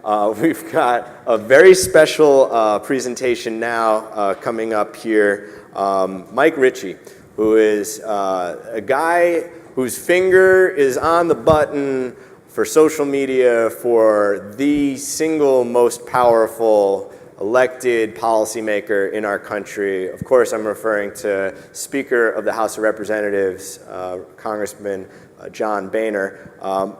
We've got a very special presentation now coming up here. Mike Ricci, who is a guy whose finger is on the button for social media for the single most powerful elected policymaker in our country. Of course, I'm referring to Speaker of the House of Representatives, Congressman John Boehner.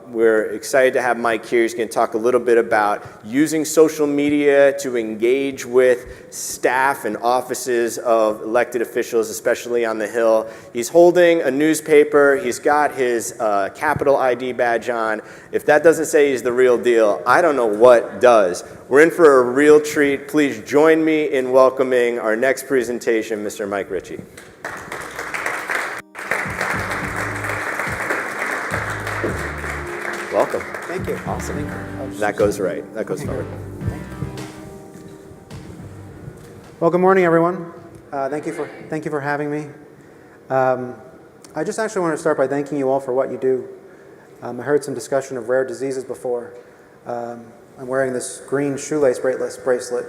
We're excited to have Mike here. He's going to talk a little bit about using social media to engage with staff and offices of elected officials, especially on the Hill. He's holding a newspaper. He's got his Capitol ID badge on. If that doesn't say he's the real deal, I don't know what does. We're in for a real treat. Please join me in welcoming our next presentation, Mr. Mike Ricci. Welcome. Thank you. Awesome. Thank you. That goes right. That goes forward. Well, good morning, everyone. Thank you for having me. I just actually want to start by thanking you all for what you do. I heard some discussion of rare diseases before. I'm wearing this green shoelace bracelet.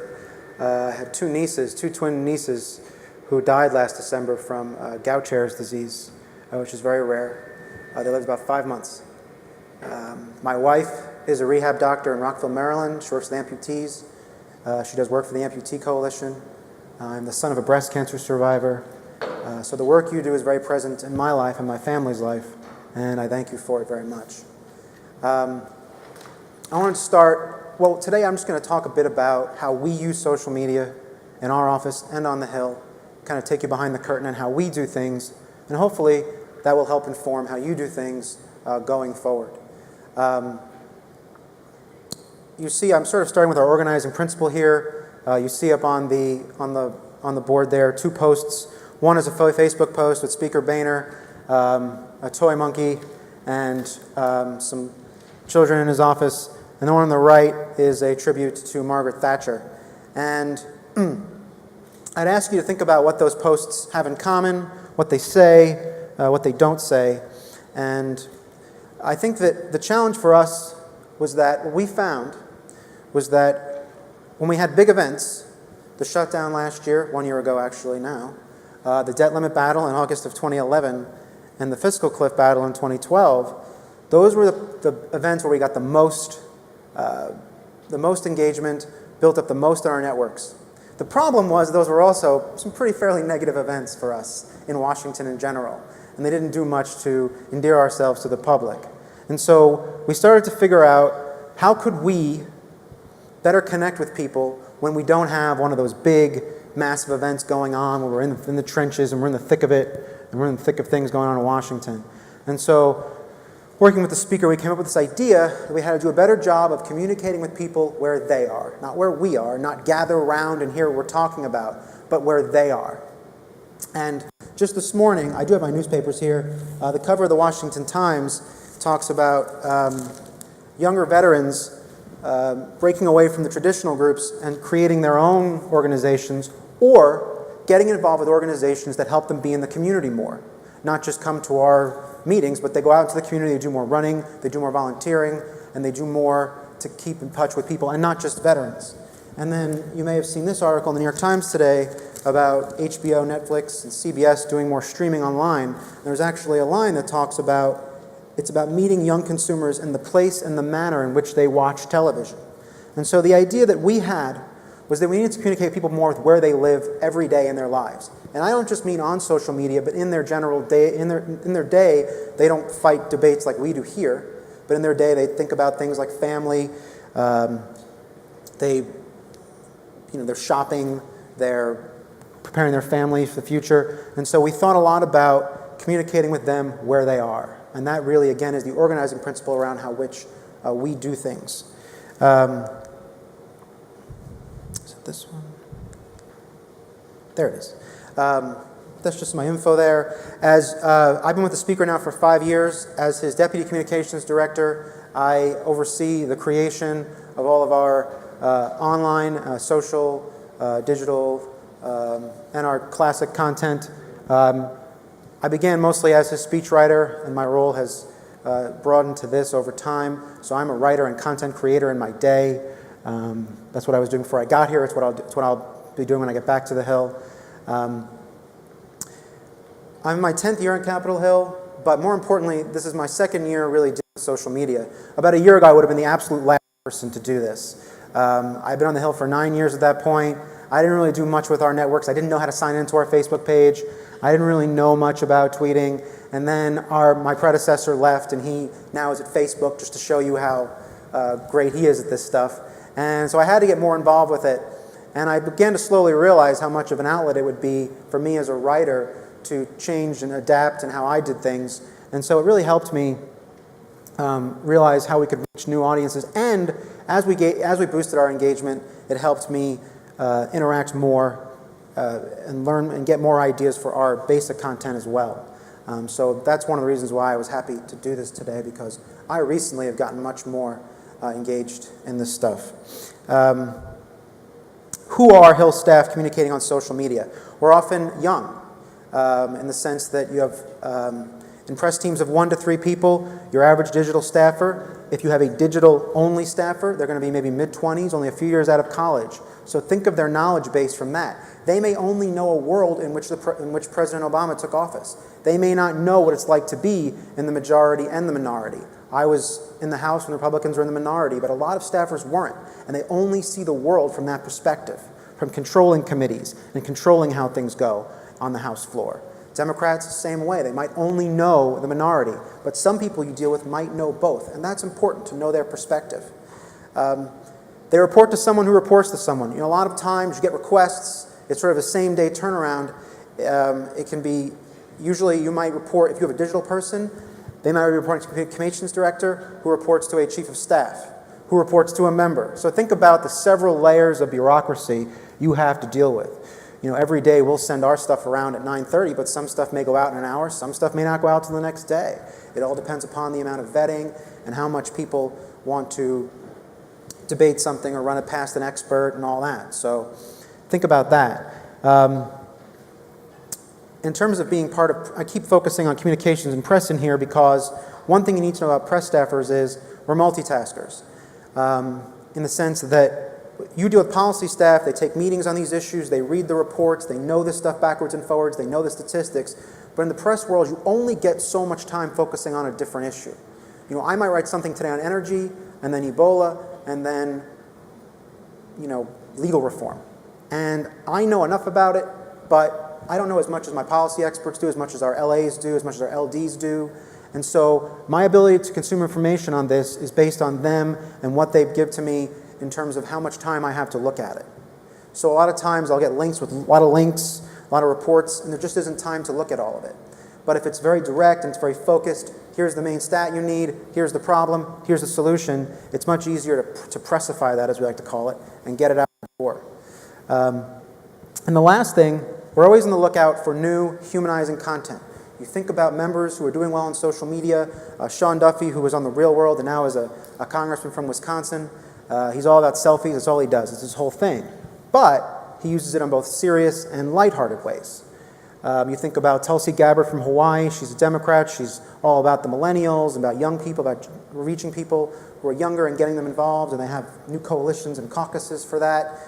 I had two twin nieces, who died last December from Gaucher's disease, which is very rare. They lived about 5 months. My wife is a rehab doctor in Rockville, Maryland. She works with amputees. She does work for the Amputee Coalition. I'm the son of a breast cancer survivor. So the work you do is very present in my life and my family's life, and I thank you for it very much. I want to start, well, today I'm just going to talk a bit about how we use social media in our office and on the Hill, kind of take you behind the curtain on how we do things, and hopefully that will help inform how you do things going forward. You see, I'm sort of starting with our organizing principle here. You see up on the board there 2 posts. One is a Facebook post with Speaker Boehner, a toy monkey, and some children in his office. And the one on the right is a tribute to Margaret Thatcher. And I'd ask you to think about what those posts have in common, what they say, what they don't say. And I think that the challenge for us was that what we found was that when we had big events, the shutdown last year, 1 year ago actually now, the debt limit battle in August of 2011, and the fiscal cliff battle in 2012, those were the events where we got the most engagement, built up the most on our networks. The problem was those were also some pretty fairly negative events for us in Washington in general, and they didn't do much to endear ourselves to the public. And so we started to figure out, how could we better connect with people when we don't have one of those big, massive events going on, where we're in the trenches and we're in the thick of it, and we're in the thick of things going on in Washington. And so, working with the speaker, we came up with this idea that we had to do a better job of communicating with people where they are, not where we are, not gather around and hear what we're talking about, but where they are. And just this morning, I do have my newspapers here, the cover of the Washington Times talks about younger veterans breaking away from the traditional groups and creating their own organizations, or getting involved with organizations that help them be in the community more. Not just come to our meetings, but they go out into the community, they do more running, they do more volunteering, and they do more to keep in touch with people, and not just veterans. And then you may have seen this article in the New York Times today about HBO, Netflix, and CBS doing more streaming online. There's actually a line that talks about, it's about meeting young consumers in the place and the manner in which they watch television. And so the idea that we had was that we needed to communicate with people more with where they live every day in their lives. And I don't just mean on social media, but in their general day, in their day, they don't fight debates like we do here, but in their day they think about things like family, they're shopping, they're preparing their family for the future. And so we thought a lot about communicating with them where they are. And that really, again, is the organizing principle around how which we do things. Is it this one? There it is. That's just my info there. As I've been with the speaker now for 5 years. As his deputy communications director, I oversee the creation of all of our online, social, digital, and our classic content. I began mostly as his speechwriter, and my role has broadened to this over time. So I'm a writer and content creator in my day. That's what I was doing before I got here. It's what I'll be doing when I get back to the Hill. I'm in my 10th year on Capitol Hill, but more importantly, this is my second year really dealing with social media. About a year ago, I would have been the absolute last person to do this. I've been on the Hill for 9 years at that point. I didn't really do much with our networks. I didn't know how to sign into our Facebook page. I didn't really know much about tweeting. And then my predecessor left, and he now is at Facebook, just to show you how great he is at this stuff. And so I had to get more involved with it. And I began to slowly realize how much of an outlet it would be for me as a writer to change and adapt in how I did things. And so it really helped me realize how we could reach new audiences. And as we boosted our engagement, it helped me interact more and learn and get more ideas for our basic content as well. So that's one of the reasons why I was happy to do this today, because I recently have gotten much more engaged in this stuff. Who are Hill staff communicating on social media? We're often young in the sense that you have in press teams of 1 to 3 people, your average digital staffer. If you have a digital-only staffer, they're going to be maybe mid-20s, only a few years out of college. So think of their knowledge base from that. They may only know a world in which President Obama took office. They may not know what it's like to be in the majority and the minority. I was in the House when Republicans were in the minority, but a lot of staffers weren't, and they only see the world from that perspective, from controlling committees and controlling how things go on the House floor. Democrats, the same way. They might only know the minority, but some people you deal with might know both, and that's important to know their perspective. They report to someone who reports to someone. A lot of times you get requests. It's sort of a same-day turnaround. It can be, usually you might report, if you have a digital person, they might be reporting to a communications director who reports to a chief of staff, who reports to a member. So think about the several layers of bureaucracy you have to deal with. Every day we'll send our stuff around at 9:30, but some stuff may go out in an hour, some stuff may not go out till the next day. It all depends upon the amount of vetting and how much people want to debate something or run it past an expert and all that. So think about that. In terms of being part of, I keep focusing on communications and press in here because one thing you need to know about press staffers is we're multitaskers. In the sense that you deal with policy staff, they take meetings on these issues, they read the reports, they know this stuff backwards and forwards, they know the statistics. But in the press world, you only get so much time focusing on a different issue. I might write something today on energy, and then Ebola, and then, legal reform. And I know enough about it, but I don't know as much as my policy experts do, as much as our LAs do, as much as our LDs do. And so my ability to consume information on this is based on them and what they give to me in terms of how much time I have to look at it. So a lot of times I'll get links with a lot of links, a lot of reports, and there just isn't time to look at all of it. But if it's very direct and it's very focused, here's the main stat you need, here's the problem, here's the solution, it's much easier to pressify that, as we like to call it, and get it out the door. And the last thing, we're always on the lookout for new humanizing content. You think about members who are doing well on social media. Sean Duffy, who was on The Real World and now is a congressman from Wisconsin. He's all about selfies. That's all he does. It's his whole thing. But he uses it on both serious and lighthearted ways. You think about Tulsi Gabbard from Hawaii. She's a Democrat. She's all about the millennials, about young people, about reaching people who are younger and getting them involved, and they have new coalitions and caucuses for that.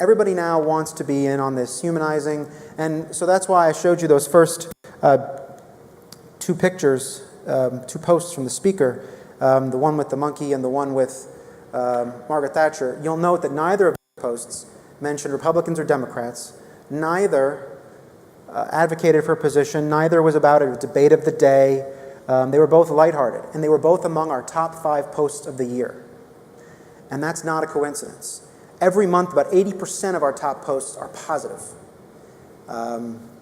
Everybody now wants to be in on this humanizing, and so that's why I showed you those first 2 pictures, 2 posts from the speaker, the one with the monkey and the one with Margaret Thatcher. You'll note that neither of those posts mentioned Republicans or Democrats. Neither advocated for a position. Neither was about a debate of the day. They were both lighthearted, and they were both among our top 5 posts of the year. And that's not a coincidence. Every month, about 80% of our top posts are positive.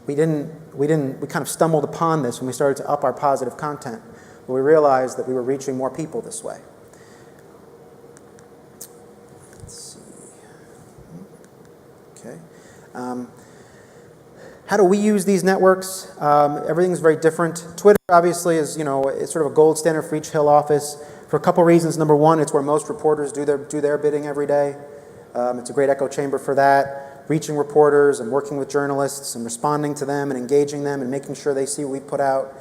We kind of stumbled upon this when we started to up our positive content, but we realized that we were reaching more people this way. Let's see. Okay. How do we use these networks? Everything's very different. Twitter, obviously, is it's sort of a gold standard for each Hill office for a couple reasons. Number one, it's where most reporters do their bidding every day. It's a great echo chamber for that, reaching reporters and working with journalists and responding to them and engaging them and making sure they see what we put out.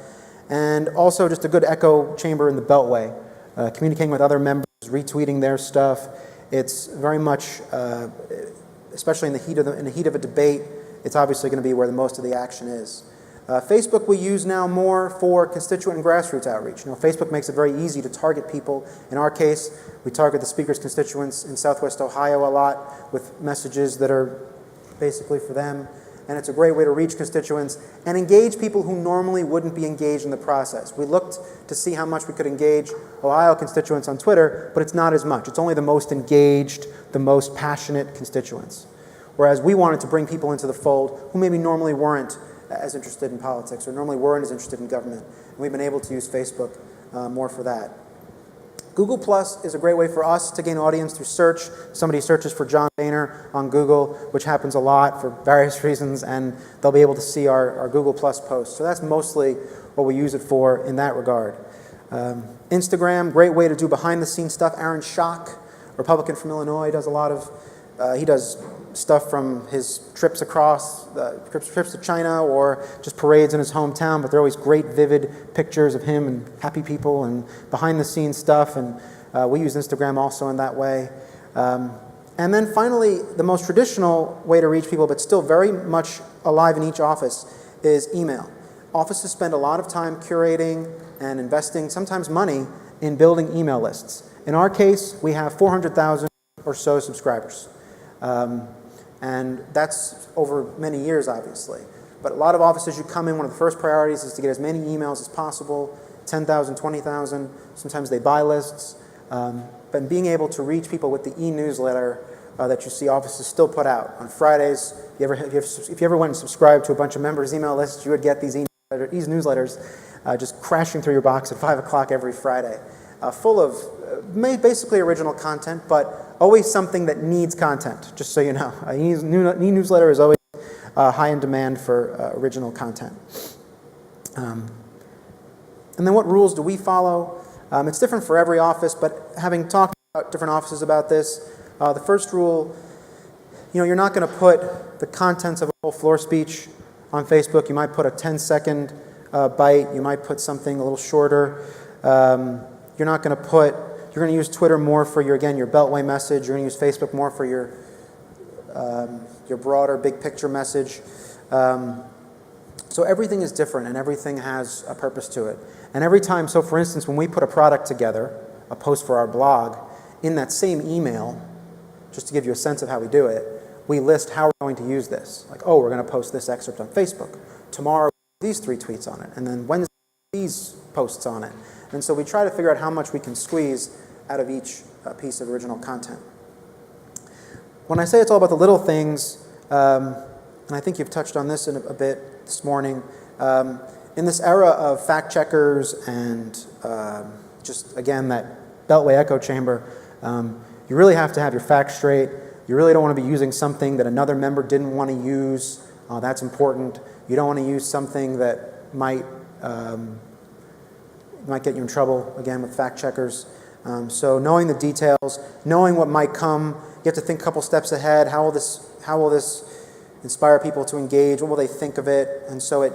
And also just a good echo chamber in the Beltway, communicating with other members, retweeting their stuff. it's very much, especially in the heat of a debate, it's obviously going to be where the most of the action is. Facebook we use now more for constituent and grassroots outreach. Facebook makes it very easy to target people. In our case, we target the speaker's constituents in Southwest Ohio a lot with messages that are basically for them. And it's a great way to reach constituents and engage people who normally wouldn't be engaged in the process. We looked to see how much we could engage Ohio constituents on Twitter, but it's not as much. It's only the most engaged, the most passionate constituents. Whereas we wanted to bring people into the fold who maybe normally weren't as interested in politics or normally weren't as interested in government. And we've been able to use Facebook more for that. Google Plus is a great way for us to gain audience through search. Somebody searches for John Boehner on Google, which happens a lot for various reasons, and they'll be able to see our Google Plus posts. So that's mostly what we use it for in that regard. Instagram, great way to do behind-the-scenes stuff. Aaron Schock, Republican from Illinois, does a lot of, he does stuff from his trips across, trips to China or just parades in his hometown, but they're always great, vivid pictures of him and happy people and behind-the-scenes stuff, and we use Instagram also in that way. And then finally, the most traditional way to reach people, but still very much alive in each office, is email. Offices spend a lot of time curating and investing, sometimes money, in building email lists. In our case, we have 400,000 or so subscribers. And that's over many years, obviously. But a lot of offices, you come in, one of the first priorities is to get as many emails as possible, 10,000, 20,000. Sometimes they buy lists. But being able to reach people with the e-newsletter that you see offices still put out. On Fridays, if you ever went and subscribed to a bunch of members' email lists, you would get these newsletters just crashing through your box at 5 o'clock every Friday, full of basically original content, but always something that needs content, just so you know. E-newsletter is always high in demand for original content. And then what rules do we follow? It's different for every office, but having talked about different offices about this, the first rule, you're not going to put the contents of a whole floor speech on Facebook. You might put a 10-second bite. You might put something a little shorter. You're not going to put... You're going to use Twitter more for your Beltway message. You're going to use Facebook more for your broader, big picture message. So everything is different, and everything has a purpose to it. And every time, so for instance, when we put a product together, a post for our blog, in that same email, just to give you a sense of how we do it, we list how we're going to use this. Like, oh, we're going to post this excerpt on Facebook. Tomorrow, these 3 tweets on it. And then Wednesday, these posts on it. And so we try to figure out how much we can squeeze out of each piece of original content. When I say it's all about the little things, and I think you've touched on this in a bit this morning, in this era of fact checkers and just, again, that Beltway echo chamber, you really have to have your facts straight. You really don't want to be using something that another member didn't want to use. That's important. You don't want to use something that might get you in trouble, again, with fact checkers. So knowing the details, knowing what might come, you have to think a couple steps ahead. How will this inspire people to engage? What will they think of it? And so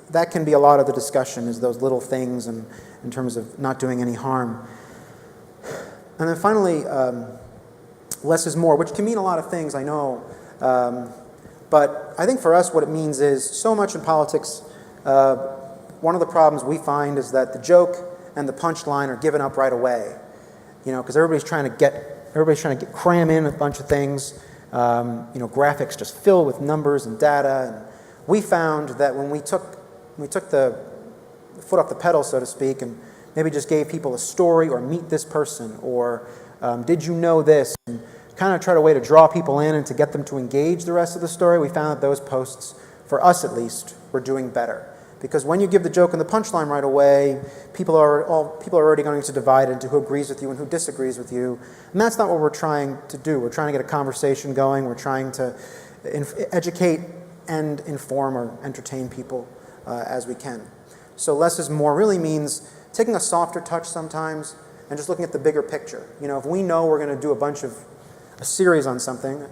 that can be a lot of the discussion, is those little things and in terms of not doing any harm. And then finally, less is more, which can mean a lot of things, I know. But I think for us what it means is so much in politics, one of the problems we find is that the joke and the punchline are given up right away. Because everybody's trying to cram in a bunch of things. Graphics just filled with numbers and data. And we found that when we took the foot off the pedal, so to speak, and maybe just gave people a story or meet this person or did you know this, and kind of tried a way to draw people in and to get them to engage the rest of the story, we found that those posts, for us at least, were doing better. Because when you give the joke and the punchline right away, people are already going to divide into who agrees with you and who disagrees with you. And that's not what we're trying to do. We're trying to get a conversation going. We're trying to educate and inform or entertain people as we can. So less is more really means taking a softer touch sometimes and just looking at the bigger picture. If we know we're going to do a series on something,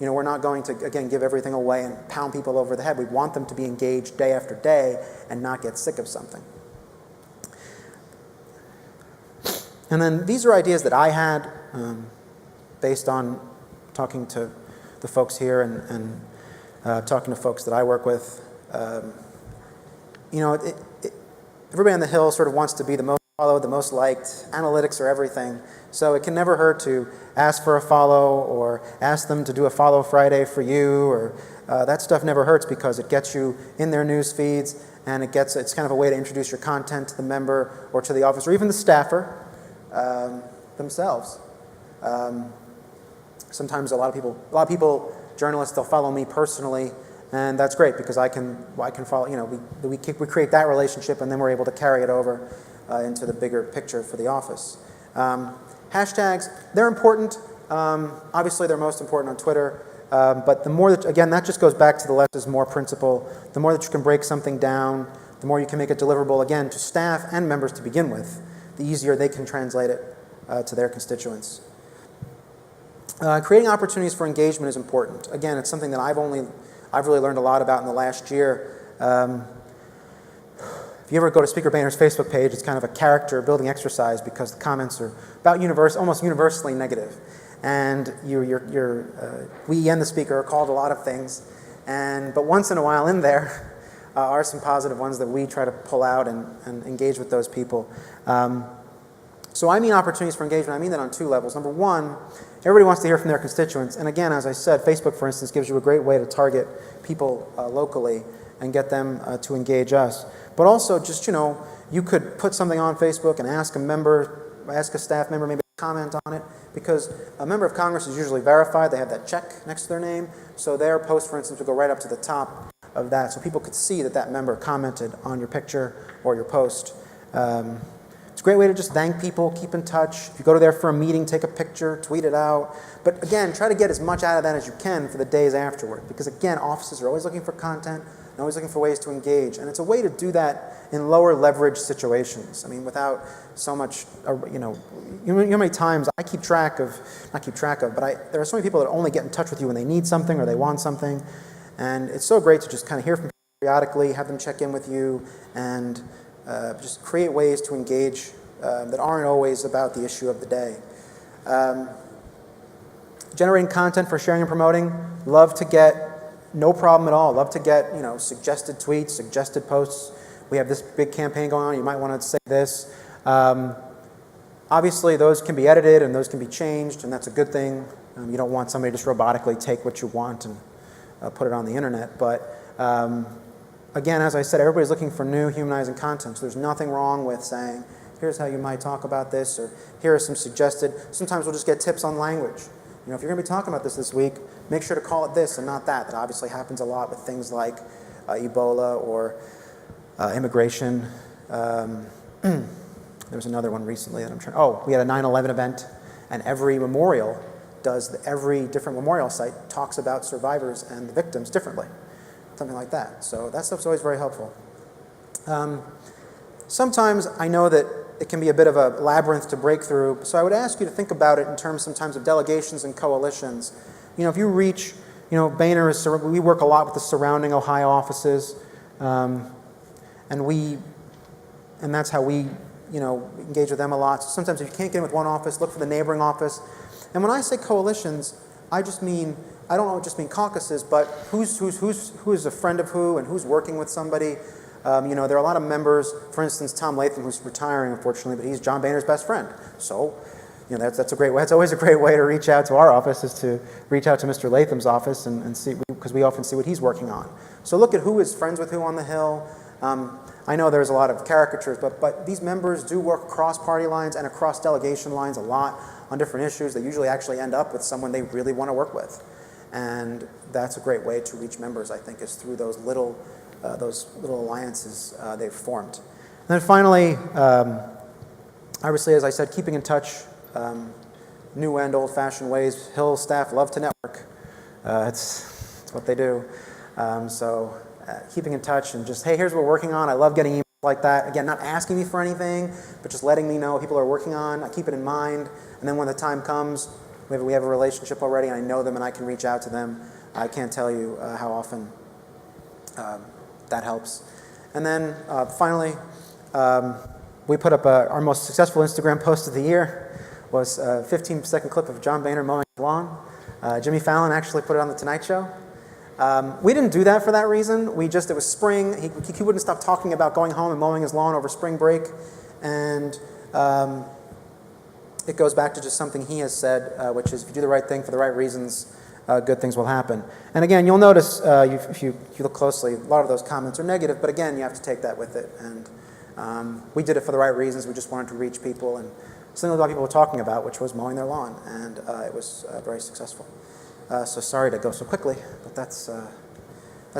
we're not going to, again, give everything away and pound people over the head. We want them to be engaged day after day and not get sick of something. And then these are ideas that I had. based on talking to the folks here and talking to folks that I work with. Everybody on the Hill sort of wants to be the most followed, the most liked. Analytics are everything. So it can never hurt to ask for a follow or ask them to do a follow Friday for you, or that stuff never hurts because it gets you in their news feeds, and it's kind of a way to introduce your content to the member or to the office or even the staffer themselves. Sometimes a lot of people, journalists, they'll follow me personally, and that's great because I can follow. We create that relationship, and then we're able to carry it over into the bigger picture for the office. Hashtags, they're important. Obviously, they're most important on Twitter. But the more that, again, that just goes back to the less is more principle. The more that you can break something down, the more you can make it deliverable, again, to staff and members to begin with, the easier they can translate it to their constituents. Creating opportunities for engagement is important. Again, it's something that I've really learned a lot about in the last year. If you ever go to Speaker Boehner's Facebook page, it's kind of a character building exercise because the comments are about almost universally negative. And we and the speaker are called a lot of things. But once in a while in there are some positive ones that we try to pull out and engage with those people. So I mean opportunities for engagement. I mean that on two levels. Number one, everybody wants to hear from their constituents. And again, as I said, Facebook, for instance, gives you a great way to target people locally and get them to engage us. But also just, you could put something on Facebook and ask a staff member maybe to comment on it, because a member of Congress is usually verified. They have that check next to their name. So their post, for instance, would go right up to the top of that. So people could see that member commented on your picture or your post. It's a great way to just thank people, keep in touch. If you go to there for a meeting, take a picture, tweet it out. But again, try to get as much out of that as you can for the days afterward. Because again, offices are always looking for content, and always looking for ways to engage. And it's a way to do that in lower leverage situations. I mean, without so much, you know how many times I keep track of, but there are so many people that only get in touch with you when they need something or they want something. And it's so great to just kind of hear from people periodically, have them check in with you, and just create ways to engage that aren't always about the issue of the day. Generating content for sharing and promoting, love to get, no problem at all, love to get suggested tweets, suggested posts. We have this big campaign going on, you might want to say this. Obviously those can be edited and those can be changed, and that's a good thing. You don't want somebody to just robotically take what you want and put it on the internet. But again, as I said, everybody's looking for new humanizing content, so there's nothing wrong with saying, here's how you might talk about this, or here are some suggested. Sometimes we'll just get tips on language. If you're going to be talking about this week, make sure to call it this and not that. That obviously happens a lot with things like Ebola or immigration. There was another one recently that I'm trying. Oh, we had a 9/11 event, and every different memorial site talks about survivors and the victims differently, something like that. So that stuff's always very helpful. Sometimes I know that it can be a bit of a labyrinth to break through, so I would ask you to think about it in terms sometimes of delegations and coalitions. If you reach, Boehner we work a lot with the surrounding Ohio offices, and that's how we, engage with them a lot. So sometimes if you can't get in with one office, look for the neighboring office. And when I say coalitions, I don't just mean caucuses, but who's a friend of who and who's working with somebody. There are a lot of members, for instance, Tom Latham, who's retiring, unfortunately, but he's John Boehner's best friend. So, that's a great way. That's always a great way to reach out to our office, is to reach out to Mr. Latham's office and see, because we often see what he's working on. So look at who is friends with who on the Hill. I know there's a lot of caricatures, but these members do work across party lines and across delegation lines a lot on different issues. They usually actually end up with someone they really want to work with. And that's a great way to reach members, I think, is through those little alliances they've formed. And then finally, obviously, as I said, keeping in touch, new and old-fashioned ways. Hill staff love to network. It's what they do. So keeping in touch and just, hey, here's what we're working on. I love getting emails like that. Again, not asking me for anything, but just letting me know what people are working on. I keep it in mind. And then when the time comes, maybe we have a relationship already and I know them and I can reach out to them. I can't tell you how often that helps. And then finally, we put up our most successful Instagram post of the year, was a 15-second clip of John Boehner mowing his lawn. Jimmy Fallon actually put it on The Tonight Show. We didn't do that for that reason. It was spring. He wouldn't stop talking about going home and mowing his lawn over spring break. And it goes back to just something he has said, which is if you do the right thing for the right reasons, good things will happen. And again, you'll notice, if you look closely, a lot of those comments are negative, but again, you have to take that with it. And we did it for the right reasons. We just wanted to reach people and something a lot of people were talking about, which was mowing their lawn, and it was very successful. So sorry to go so quickly, but that's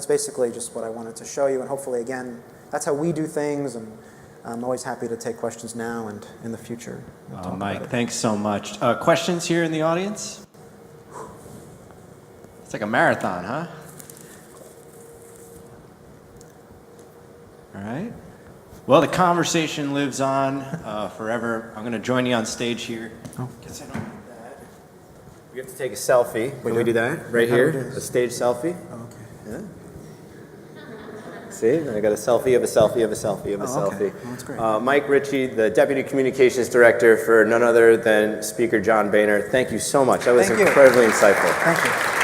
basically just what I wanted to show you, and hopefully, again, that's how we do things, and I'm always happy to take questions now and in the future. Mike, thanks so much. Questions here in the audience? It's like a marathon, huh? All right. Well, the conversation lives on forever. I'm going to join you on stage here. Oh. Guess I don't need that. We have to take a selfie. Can we do that? Right How do we here, do this? a stage selfie. Oh, okay. Yeah. See, I got a selfie of a selfie of a selfie of a Oh, okay. selfie. Well, that's great. Mike Ricci, the Deputy Communications Director for none other than Speaker John Boehner. Thank you so much. That was Thank you. incredibly insightful. Thank you.